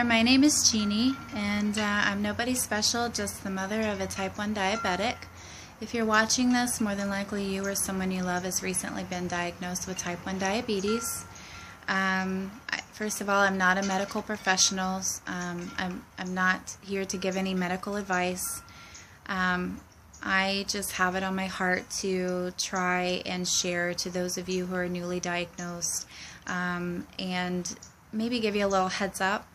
My name is Jeannie, and I'm nobody special, just the mother of a type 1 diabetic. If you're watching this, more than likely you or someone you love has recently been diagnosed with type 1 diabetes. First of all, I'm not a medical professional. I'm not here to give any medical advice. I just have it on my heart to try and share to those of you who are newly diagnosed, and maybe give you a little heads up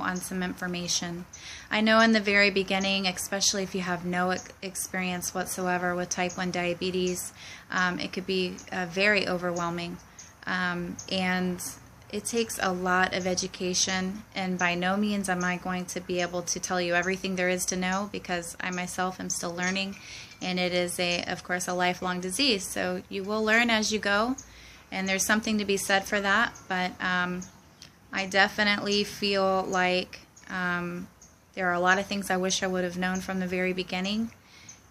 on some information. I know in the very beginning, especially if you have no experience whatsoever with type 1 diabetes, it could be very overwhelming. And it takes a lot of education, and by no means am I going to be able to tell you everything there is to know, because I myself am still learning, and it is, of course, a lifelong disease. So you will learn as you go, and there's something to be said for that. But I definitely feel like there are a lot of things I wish I would have known from the very beginning.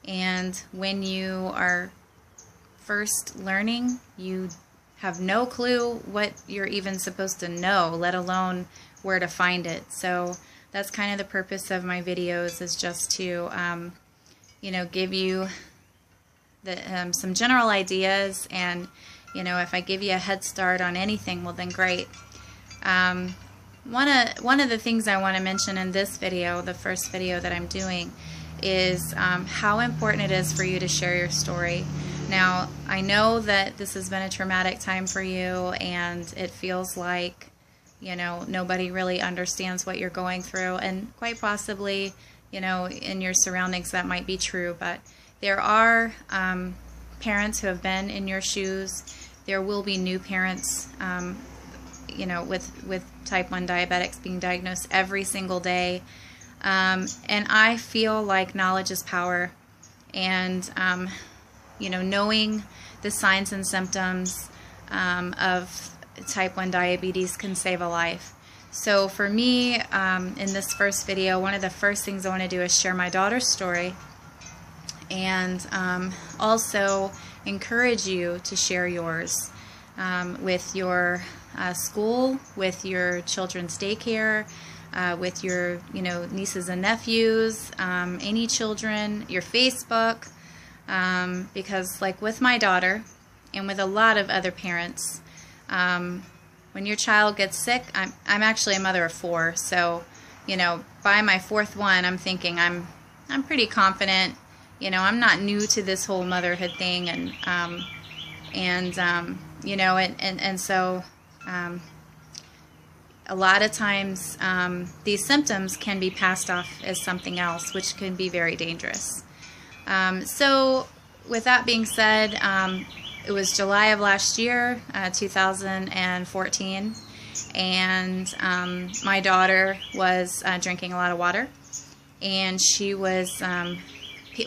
And when you are first learning, you have no clue what you're even supposed to know, let alone where to find it. So that's kind of the purpose of my videos, is just to give you some general ideas, and if I give you a head start on anything, well then great. One of the things I want to mention in this video, the first video that I'm doing, is how important it is for you to share your story. Now, I know that this has been a traumatic time for you, and it feels like, nobody really understands what you're going through, and quite possibly, in your surroundings that might be true, but there are parents who have been in your shoes. There will be new parents, with type 1 diabetics being diagnosed every single day. And I feel like knowledge is power, and knowing the signs and symptoms of type 1 diabetes can save a life. So for me, in this first video, one of the first things I want to do is share my daughter's story, and also encourage you to share yours with your school, with your children's daycare, with your nieces and nephews, any children, your Facebook. Because like with my daughter and with a lot of other parents, when your child gets sick, I'm actually a mother of 4, so by my 4th one, I'm thinking I'm pretty confident. I'm not new to this whole motherhood thing, so a lot of times these symptoms can be passed off as something else, which can be very dangerous. So with that being said, it was July of last year, 2014, and my daughter was drinking a lot of water, and she was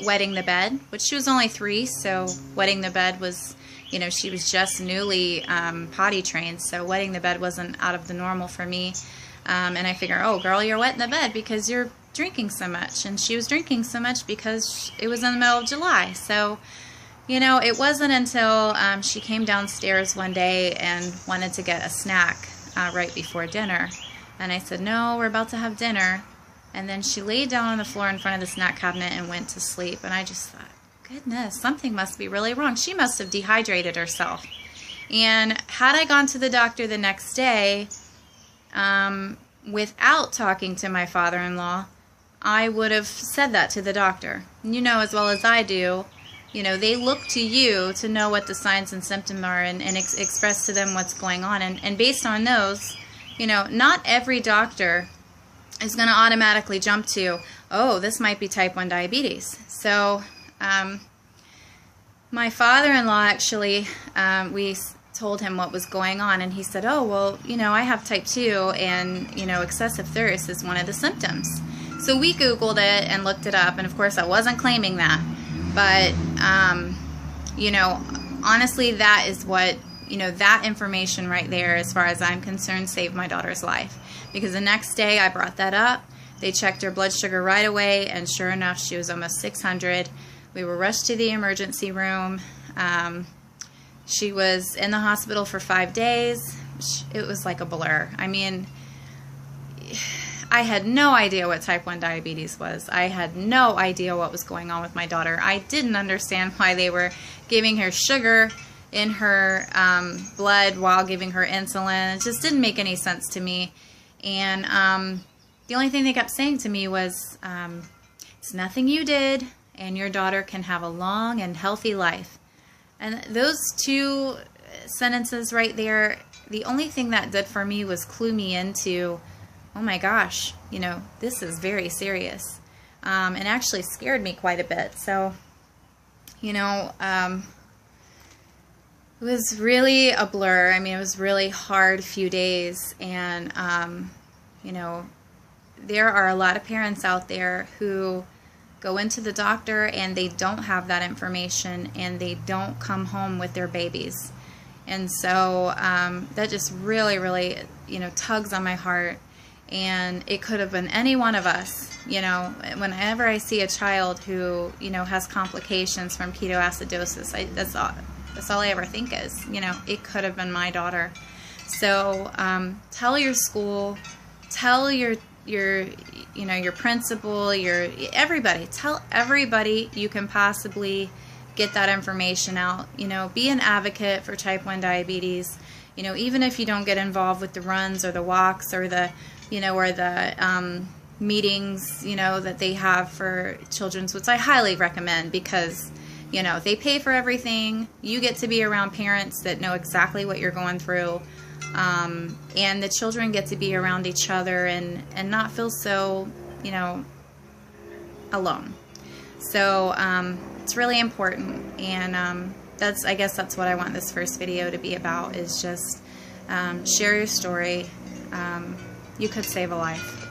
wetting the bed, which she was only 3, so wetting the bed was, she was just newly potty trained, so wetting the bed wasn't out of the normal for me. And I figure, oh girl, you're wetting the bed because you're drinking so much. And she was drinking so much because it was in the middle of July. So, it wasn't until she came downstairs one day and wanted to get a snack right before dinner. And I said, no, we're about to have dinner. And then she laid down on the floor in front of the snack cabinet and went to sleep. And I just thought, goodness, something must be really wrong. She must have dehydrated herself. And had I gone to the doctor the next day without talking to my father-in-law, I would have said that to the doctor. And as well as I do, they look to you to know what the signs and symptoms are, and express to them what's going on. And based on those, not every doctor is going to automatically jump to, oh, this might be type 1 diabetes. So my father-in-law actually, we told him what was going on, and he said, oh, well, I have type 2, and, excessive thirst is one of the symptoms. So we Googled it and looked it up, and of course I wasn't claiming that, but, honestly, that is what, that information right there, as far as I'm concerned, saved my daughter's life. Because the next day I brought that up, they checked her blood sugar right away, and sure enough, she was almost 600. We were rushed to the emergency room. She was in the hospital for 5 days. It was like a blur. I mean, I had no idea what type 1 diabetes was. I had no idea what was going on with my daughter. I didn't understand why they were giving her sugar in her blood while giving her insulin. It just didn't make any sense to me. And the only thing they kept saying to me was, it's nothing you did, and your daughter can have a long and healthy life. And those 2 sentences right there, the only thing that did for me was clue me into, oh my gosh, you know, this is very serious. And actually scared me quite a bit. So, you know, it was really a blur. I mean, it was really hard few days. And, you know, there are a lot of parents out there who go into the doctor and they don't have that information and they don't come home with their babies. And so that just really, really, you know, tugs on my heart. And it could have been any one of us. You know, whenever I see a child who, you know, has complications from ketoacidosis, that's all I ever think is, you know, it could have been my daughter. So tell your school, tell your you know, your principal, everybody. Tell everybody you can possibly get that information out. You know, be an advocate for type 1 diabetes. You know, even if you don't get involved with the runs or the walks or the, you know, or the meetings, you know, that they have for children's, which I highly recommend because, you know, they pay for everything. You get to be around parents that know exactly what you're going through. And the children get to be around each other and not feel so, you know, alone. So it's really important, and I guess that's what I want this first video to be about, is just share your story. You could save a life.